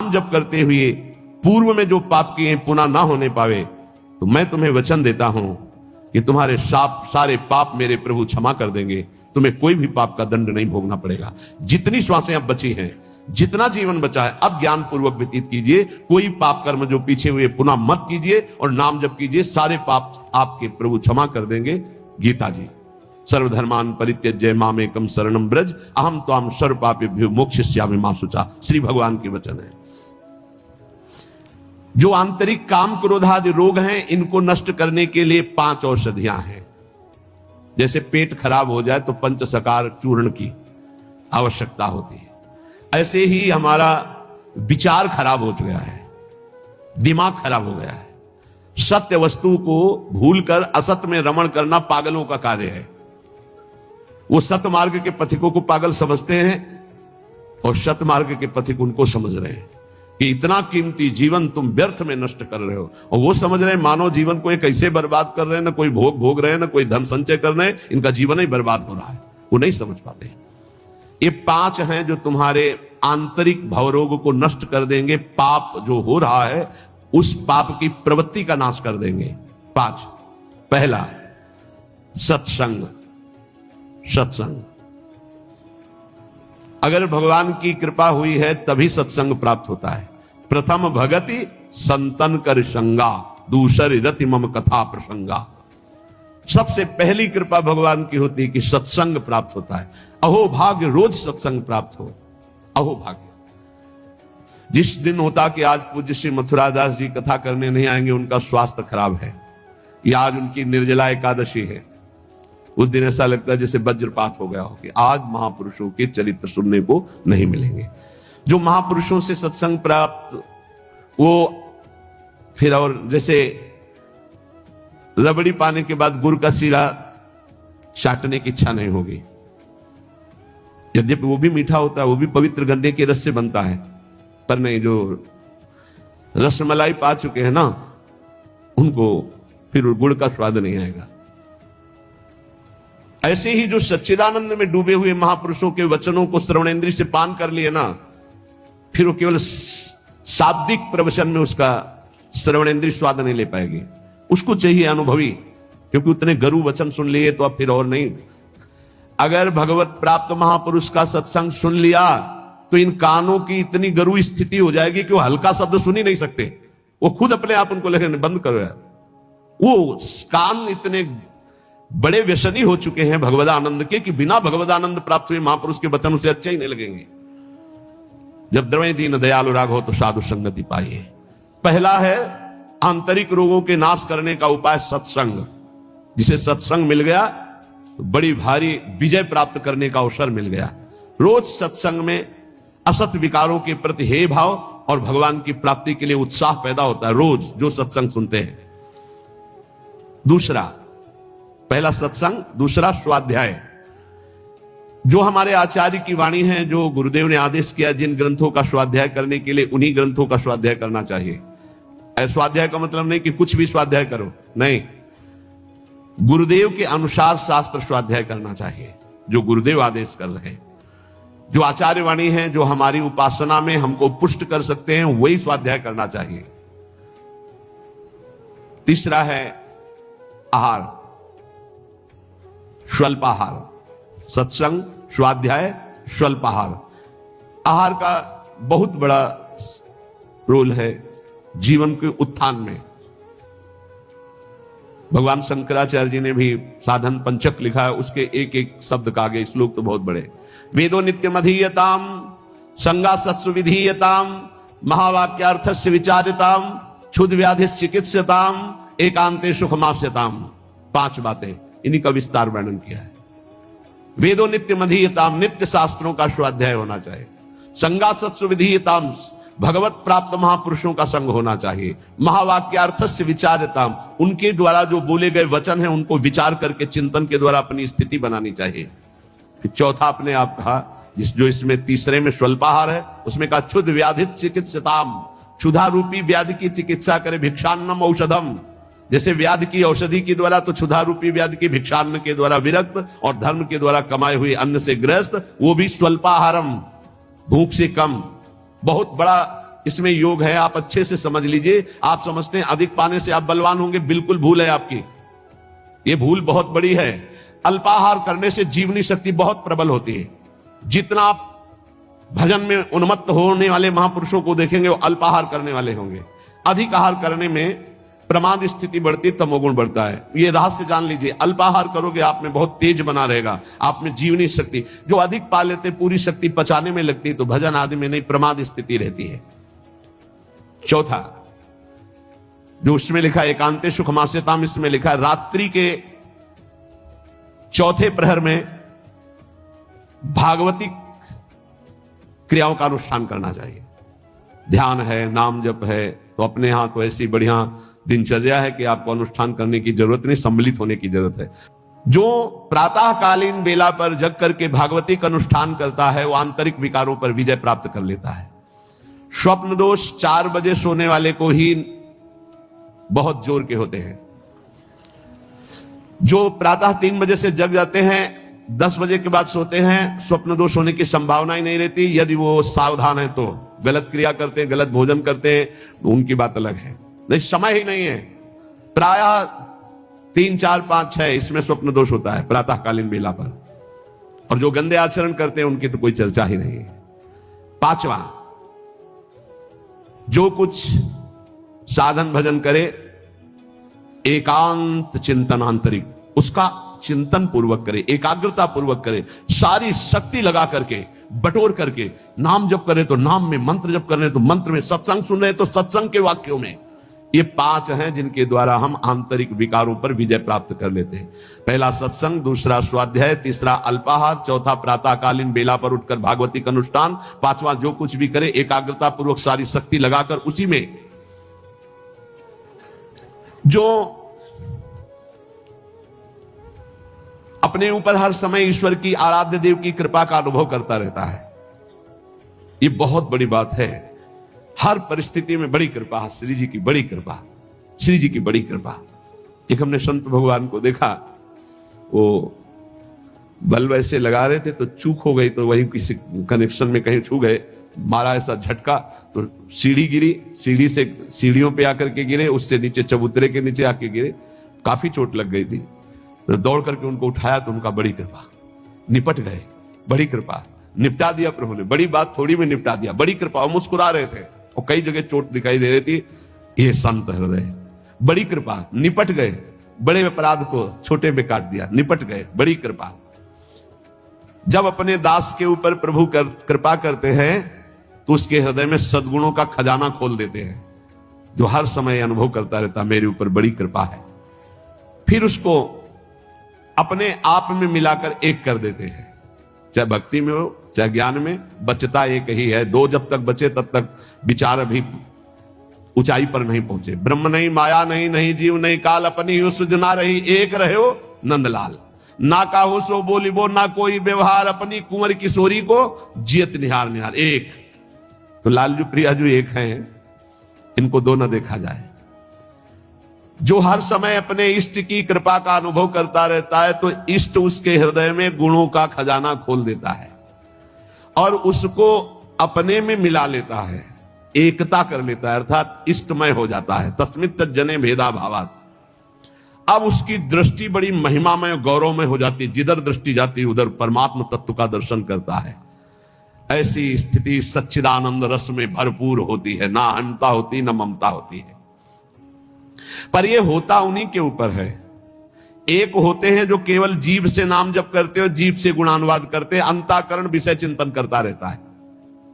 नाम जप करते हुए पूर्व में जो पाप किए पुनः ना होने पावे, तो मैं तुम्हें वचन देता हूं कि तुम्हारे सारे पाप मेरे प्रभु क्षमा कर देंगे। तुम्हें कोई भी पाप का दंड नहीं भोगना पड़ेगा। जितनी श्वासें अब बची हैं, जितना जीवन बचा है, अब ज्ञान पूर्वक व्यतीत कीजिए। कोई पाप कर्म जो पीछे हुए पुनः मत कीजिए और नाम जप कीजिए। सारे पाप आपके प्रभु क्षमा कर देंगे। गीता जी, सर्वधर्मान परित्यज्य मामेकम शरणम ब्रज अहम त्वाम सर्व पापेभ्यो मोक्षयिष्यामि मा शुचा। श्री भगवान के वचन है। जो आंतरिक काम क्रोधादि रोग हैं, इनको नष्ट करने के लिए 5 औषधियां हैं। जैसे पेट खराब हो जाए तो पंचसकार चूर्ण की आवश्यकता होती है, ऐसे ही हमारा विचार खराब हो गया है, दिमाग खराब हो गया है। सत्य वस्तु को भूलकर असत में रमण करना पागलों का कार्य है। वो सत्य मार्ग के पथिकों को पागल समझते हैं और सत्य मार्ग के पथिक उनको समझ रहे हैं कि इतना कीमती जीवन तुम व्यर्थ में नष्ट कर रहे हो। और वो समझ रहे हैं मानव जीवन को एक कैसे बर्बाद कर रहे हैं, ना कोई भोग भोग रहे हैं, ना कोई धन संचय कर रहे हैं, इनका जीवन ही बर्बाद हो रहा है। वो नहीं समझ पाते। ये 5 हैं जो तुम्हारे आंतरिक भवरोग को नष्ट कर देंगे। पाप जो हो रहा है उस पाप की प्रवृत्ति का नाश कर देंगे। 5। पहला, सत्संग। सत्संग, अगर भगवान की कृपा हुई है तभी सत्संग प्राप्त होता है। प्रथम भगति संतन कर संगा, दूसरी रति मम कथा प्रसंगा। सबसे पहली कृपा भगवान की होती है कि सत्संग प्राप्त होता है। अहो भाग्य रोज सत्संग प्राप्त हो। अहो भाग्य। जिस दिन होता कि आज पूज्य श्री मथुरादास जी कथा करने नहीं आएंगे, उनका स्वास्थ्य खराब है, या आज उनकी निर्जला एकादशी है, उस दिन ऐसा लगता है जैसे वज्रपात हो गया हो कि आज महापुरुषों के चरित्र सुनने को नहीं मिलेंगे। जो महापुरुषों से सत्संग प्राप्त, वो फिर और जैसे रबड़ी पाने के बाद गुड़ का सीरा चाटने की इच्छा नहीं होगी। यद्यपि वो भी मीठा होता है, वो भी पवित्र गन्ने के रस से बनता है, पर नहीं, जो रसमलाई पा चुके हैं ना, उनको फिर गुड़ का स्वाद नहीं आएगा। ऐसे ही जो सच्चिदानंद में डूबे हुए महापुरुषों के वचनों को श्रवणेंद्रिय से पान कर लिए ना, फिर वो केवल शाब्दिक प्रवचन में उसका श्रवणेंद्रिय स्वाद नहीं ले पाएगी। उसको चाहिए अनुभवी, क्योंकि उतने गरु वचन सुन लिए तो अब फिर और नहीं। अगर भगवत प्राप्त महापुरुष का सत्संग सुन लिया तो इन कानों की इतनी गरु स्थिति हो जाएगी कि वो हल्का शब्द सुन ही नहीं सकते। वो खुद अपने आप उनको लेकर बंद करो यार। वो कान इतने बड़े व्यसनी हो चुके हैं भगवदानंद के कि बिना भगवदानंद प्राप्त हुए महापुरुष के वचन उसे अच्छे ही नहीं लगेंगे। जब द्रवै दीन दयालु राग हो तो साधु संगति पाइए। पहला है आंतरिक रोगों के नाश करने का उपाय सत्संग। जिसे सत्संग मिल गया तो बड़ी भारी विजय प्राप्त करने का अवसर मिल गया। रोज सत्संग में असत विकारों के प्रति हे भाव और भगवान की प्राप्ति के लिए उत्साह पैदा होता है, रोज जो सत्संग सुनते हैं। दूसरा, पहला सत्संग, दूसरा स्वाध्याय। जो हमारे आचार्य की वाणी है, जो गुरुदेव ने आदेश किया, जिन ग्रंथों का स्वाध्याय करने के लिए उन्हीं ग्रंथों का स्वाध्याय करना चाहिए। स्वाध्याय का मतलब नहीं कि कुछ भी स्वाध्याय करो, नहीं, गुरुदेव के अनुसार शास्त्र स्वाध्याय करना चाहिए, जो गुरुदेव आदेश कर रहे हैं। जो आचार्य वाणी है, जो हमारी उपासना में हमको पुष्ट कर सकते हैं, वही स्वाध्याय करना चाहिए। तीसरा है आहार, स्वल्पाहार। सत्संग, स्वाध्याय, स्वल्पाहार। आहार का बहुत बड़ा रोल है जीवन के उत्थान में। भगवान शंकराचार्य जी ने भी साधन पंचक लिखा है, उसके एक एक शब्द का आगे श्लोक तो बहुत बड़े। वेदो नित्यम अधीयताम, संगा सत्सु विधीयताम, महावाक्यार्थस्य विचारिताम, क्षुद्र व्याधि चिकित्सताम, एकांते सुखमास्यताम। 5 बातें, इन्हीं का विस्तार वर्णन किया है। वेदो नित्यम अधीयताम, नित्य शास्त्रों का स्वाध्याय होना चाहिए। संगा सत्सु विधीयताम, भगवत प्राप्त महापुरुषों का संग होना चाहिए। महावाक्यार्थस्य विचारताम, उनके द्वारा जो बोले गए वचन हैं उनको विचार करके चिंतन के द्वारा अपनी स्थिति बनानी चाहिए। फिर चौथा आपने आप कहा, जो इसमें तीसरे में स्वल्पाहार है, उसमें कहा क्षुद्र व्याधि चिकित्सताम, क्षुधा रूपी व्याधि की चिकित्सा करे। भिक्षान्नम औषधम, जैसे व्याधि की औषधि के द्वारा, तो क्षुधा रूपी व्याधि की भिक्षान्न के द्वारा विरक्त और धर्म के द्वारा कमाए हुए अन्न से ग्रस्त, वो भी स्वल्पाहारम, भूख से कम। बहुत बड़ा इसमें योग है, आप अच्छे से समझ लीजिए। आप समझते हैं अधिक पाने से आप बलवान होंगे, बिल्कुल भूल है आपकी, ये भूल बहुत बड़ी है। अल्पाहार करने से जीवनी शक्ति बहुत प्रबल होती है। जितना आप भजन में उन्मत्त होने वाले महापुरुषों को देखेंगे वो अल्पाहार करने वाले होंगे। अधिक आहार करने में प्रमाद स्थिति बढ़ती, तमोगुण बढ़ता है। ये रहस्य जान लीजिए। अल्पाहार करोगे आप में बहुत तेज बना रहेगा, आप में जीवनी शक्ति। जो अधिक पा लेते पूरी शक्ति पचाने में लगती, तो भजन आदि में नहीं, प्रमाद स्थिति रहती है। चौथा जो उसमें लिखा एकांते सुख मास्यताम, इसमें लिखा है रात्रि के चौथे प्रहर में भागवती क्रियाओं का अनुष्ठान करना चाहिए। ध्यान है, नाम जप है, तो अपने यहां तो ऐसी बढ़िया दिनचर्या है कि आपको अनुष्ठान करने की जरूरत नहीं, सम्मिलित होने की जरूरत है। जो प्रातःकालीन बेला पर जग करके भागवती का अनुष्ठान करता है वो आंतरिक विकारों पर विजय प्राप्त कर लेता है। स्वप्न दोष 4 बजे सोने वाले को ही बहुत जोर के होते हैं। जो प्रातः 3 बजे से जग जाते हैं, 10 बजे के बाद सोते हैं, स्वप्न दोष होने की संभावना ही नहीं रहती। यदि वो सावधान है तो गलत क्रिया करते हैं, गलत भोजन करते हैं, तो उनकी बात अलग है। नहीं, समय ही नहीं है। प्रायः 3, 4, 5, 6 इसमें स्वप्न दोष होता है प्रातःकालीन बेला पर। और जो गंदे आचरण करते हैं उनकी तो कोई चर्चा ही नहीं है। 5वां, जो कुछ साधन भजन करे एकांत चिंतन आंतरिक, उसका चिंतन पूर्वक करे, एकाग्रता पूर्वक करे, सारी शक्ति लगा करके, बटोर करके। नाम जप करे तो नाम में, मंत्र जप कर रहे तो मंत्र में, सत्संग सुन रहे तो सत्संग के वाक्यों में। ये 5 हैं जिनके द्वारा हम आंतरिक विकारों पर विजय प्राप्त कर लेते हैं। पहला सत्संग, दूसरा स्वाध्याय, तीसरा अल्पाहार, चौथा प्रातःकालीन बेला पर उठकर भागवती का अनुष्ठान, 5वां जो कुछ भी करे एकाग्रता पूर्वक सारी शक्ति लगाकर उसी में। जो अपने ऊपर हर समय ईश्वर की, आराध्य देव की कृपा का अनुभव करता रहता है, ये बहुत बड़ी बात है। हर परिस्थिति में बड़ी कृपा, श्री जी की बड़ी कृपा, श्री जी की बड़ी कृपा। एक हमने संत भगवान को देखा, वो बल्ब ऐसे लगा रहे थे तो चूक हो गई, तो वही किसी कनेक्शन में कहीं छू गए, मारा ऐसा झटका तो सीढ़ी गिरी, सीढ़ी से सीढ़ियों पे आकर के गिरे, उससे नीचे चबूतरे के नीचे आके गिरे, काफी चोट लग गई थी। तो दौड़ करके उनको उठाया तो उनका बड़ी कृपा, निपट गए, बड़ी कृपा, निपटा दिया प्रभु ने। बड़ी बात थोड़ी में निपटा दिया, बड़ी कृपा। वो मुस्कुरा रहे थे और कई जगह चोट दिखाई दे रही थी। ये संत हृदय, बड़ी कृपा, निपट गए। बड़े अपराध को छोटे में काट दिया, निपट गए, बड़ी कृपा। जब अपने दास के ऊपर प्रभु कृपा करते हैं तो उसके हृदय में सद्गुणों का खजाना खोल देते हैं, जो हर समय अनुभव करता रहता मेरे ऊपर बड़ी कृपा है। फिर उसको अपने आप में मिलाकर एक कर देते हैं, चाहे भक्ति में हो चाहे ज्ञान में। बचता एक ही है, 2 जब तक बचे तब तक विचार अभी ऊंचाई पर नहीं पहुंचे। ब्रह्म नहीं, माया नहीं, नहीं जीव नहीं काल, अपनी ही सुध ना रही, एक रहे हो नंदलाल। ना का हो सो बोली बो, ना कोई व्यवहार, अपनी कुंवर किशोरी को जियत निहार निहार। एक तो लालजू प्रियाजू एक हैं, इनको 2 न देखा जाए। जो हर समय अपने इष्ट की कृपा का अनुभव करता रहता है तो इष्ट उसके हृदय में गुणों का खजाना खोल देता है और उसको अपने में मिला लेता है, एकता कर लेता है, अर्थात इष्टमय हो जाता है। तस्मित् तज्जने भेदा भावात्। अब उसकी दृष्टि बड़ी महिमामय, गौरवमय हो जाती, जिधर दृष्टि जाती उधर परमात्मा तत्व का दर्शन करता है। ऐसी स्थिति सच्चिदानंद रस में भरपूर होती है, ना अहंता होती ना ममता होती है। पर यह होता उन्हीं के ऊपर है। एक होते हैं जो केवल जीभ से नाम जप करते हो, जीभ से गुणानुवाद करते हैं, अंतःकरण विषय चिंतन करता रहता है।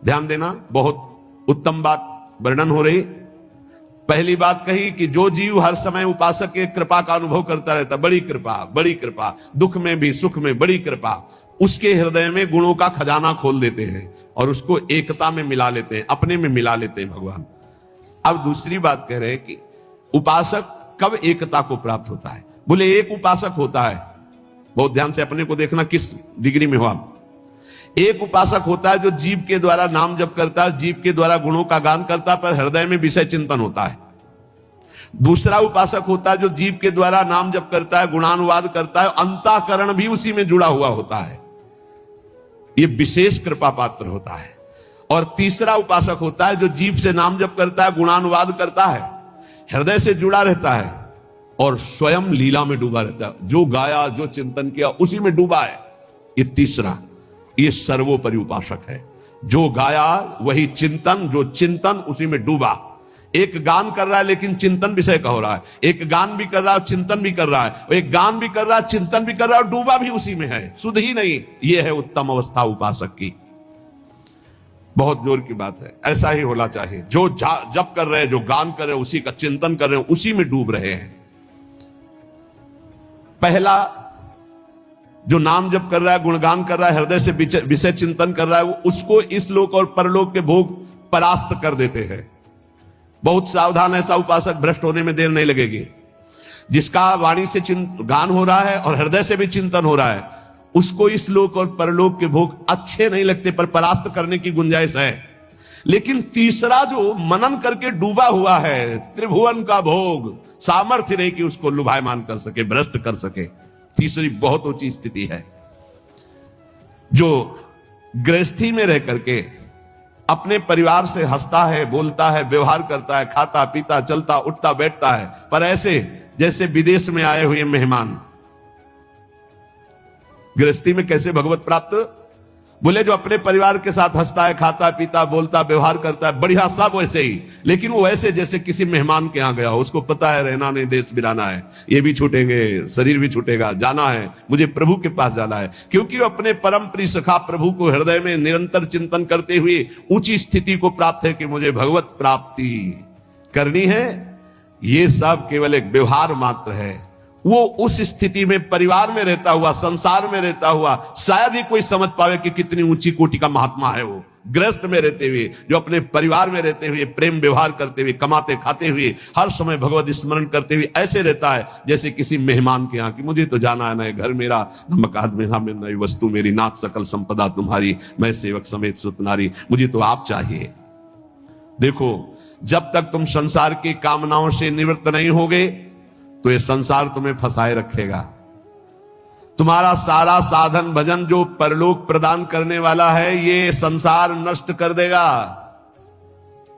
ध्यान देना, बहुत उत्तम बात वर्णन हो रही। पहली बात कही कि जो जीव हर समय उपासक के कृपा का अनुभव करता रहता, बड़ी कृपा, बड़ी कृपा, दुख में भी सुख में बड़ी कृपा, उसके हृदय में गुणों का खजाना खोल देते हैं और उसको एकता में मिला लेते हैं, अपने में मिला लेते हैं भगवान। अब दूसरी बात कह रहे हैं कि उपासक कब एकता को प्राप्त होता है। बोले एक उपासक होता है, बहुत ध्यान से अपने को देखना किस डिग्री में हो आप। एक उपासक होता है जो जीव के द्वारा नाम जप करता है, जीव के द्वारा गुणों का गान करता है, पर हृदय में विषय चिंतन होता है। दूसरा उपासक होता है जो जीव के द्वारा नाम जप करता है, गुणानुवाद करता है, अंतःकरण भी उसी में जुड़ा हुआ होता है। यह विशेष कृपा पात्र होता है। और तीसरा उपासक होता है जो जीभ से नाम जप करता है, गुणानुवाद करता है, हृदय से जुड़ा रहता है और स्वयं लीला में डूबा रहता है। जो गाया, जो चिंतन किया, उसी में डूबा है। ये तीसरा, ये सर्वोपरि उपासक है। जो गाया वही चिंतन, जो चिंतन उसी में डूबा। एक गान कर रहा है लेकिन चिंतन विषय का हो रहा है, एक गान भी कर रहा है चिंतन भी कर रहा है, एक गान भी कर रहा है चिंतन भी कर रहा है और डूबा भी उसी में है, सुध ही नहीं। यह है उत्तम अवस्था उपासक की। बहुत जोर की बात है, ऐसा ही होना चाहिए। जो जप कर रहे हैं, जो गान कर रहे हैं, उसी का चिंतन कर रहे हैं, उसी में डूब रहे हैं। पहला जो नाम जप कर रहा है, गुणगान कर रहा है, हृदय से विषय चिंतन कर रहा है, उसको इस लोक और परलोक के भोग परास्त कर देते हैं। बहुत सावधान, ऐसा उपासक भ्रष्ट होने में देर नहीं लगेगी। जिसका वाणी से गान हो रहा है और हृदय से भी चिंतन हो रहा है, उसको इस लोक और परलोक के भोग अच्छे नहीं लगते, पर परास्त करने की गुंजाइश है। लेकिन तीसरा जो मनन करके डूबा हुआ है, त्रिभुवन का भोग, सामर्थ्य नहीं कि उसको लुभायमान कर सके, भ्रष्ट कर सके। तीसरी बहुत ऊंची स्थिति है। जो गृहस्थी में रह करके अपने परिवार से हंसता है, बोलता है, व्यवहार करता है, खाता पीता, चलता उठता बैठता है, पर ऐसे जैसे विदेश में आए हुए मेहमान। गृहस्थी में कैसे भगवत प्राप्त? बोले जो अपने परिवार के साथ हंसता है, खाता पीता, बोलता, व्यवहार करता है, बढ़िया, सब वैसे ही, लेकिन वो ऐसे जैसे किसी मेहमान के यहां गया हो। उसको पता है रहना नहीं, देश बिराना है, ये भी छूटेंगे, शरीर भी छूटेगा, जाना है, मुझे प्रभु के पास जाना है। क्योंकि वो अपने परम प्रिय सखा प्रभु को हृदय में निरंतर चिंतन करते हुए ऊंची स्थिति को प्राप्त है कि मुझे भगवत प्राप्ति करनी है। ये सब केवल एक व्यवहार मात्र है। वो उस स्थिति में परिवार में रहता हुआ, संसार में रहता हुआ शायद ही कोई समझ पावे कि कितनी ऊंची कोटि का महात्मा है वो। गृहस्थ में रहते हुए, जो अपने परिवार में रहते हुए, प्रेम व्यवहार करते हुए, कमाते खाते हुए, हर समय भगवत स्मरण करते हुए ऐसे रहता है जैसे किसी मेहमान के यहाँ कि मुझे तो जाना है, नए घर मेरा, मकान मेरा, में नई वस्तु मेरी, नाथ सकल संपदा तुम्हारी, मैं सेवक समेत सुत नारी, मुझे तो आप चाहिए। देखो, जब तक तुम संसार की कामनाओं से निवृत्त नहीं होगे तो ये संसार तुम्हें फंसाए रखेगा। तुम्हारा सारा साधन भजन जो परलोक प्रदान करने वाला है, ये संसार नष्ट कर देगा।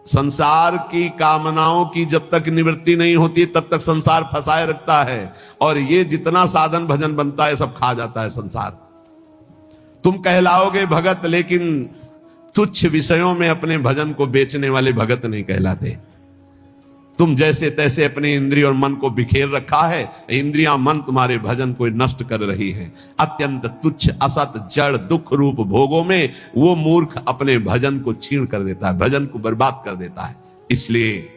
संसार की कामनाओं की जब तक निवृत्ति नहीं होती तब तक संसार फंसाए रखता है, और ये जितना साधन भजन बनता है सब खा जाता है संसार। तुम कहलाओगे भगत, लेकिन तुच्छ विषयों में अपने भजन को बेचने वाले भगत नहीं कहलाते। तुम जैसे तैसे अपने इंद्रिय और मन को बिखेर रखा है, इंद्रियां मन तुम्हारे भजन को नष्ट कर रही है। अत्यंत तुच्छ असत जड़ दुख रूप भोगों में वो मूर्ख अपने भजन को छीन कर देता है, भजन को बर्बाद कर देता है। इसलिए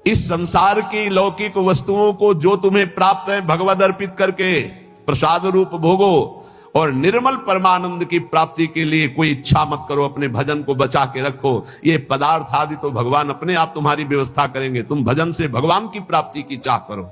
इस संसार की लौकिक वस्तुओं को जो तुम्हें प्राप्त है भगवद अर्पित करके प्रसाद रूप भोगो, और निर्मल परमानंद की प्राप्ति के लिए कोई इच्छा मत करो, अपने भजन को बचा के रखो। ये पदार्थ आदि तो भगवान अपने आप तुम्हारी व्यवस्था करेंगे, तुम भजन से भगवान की प्राप्ति की चाह करो।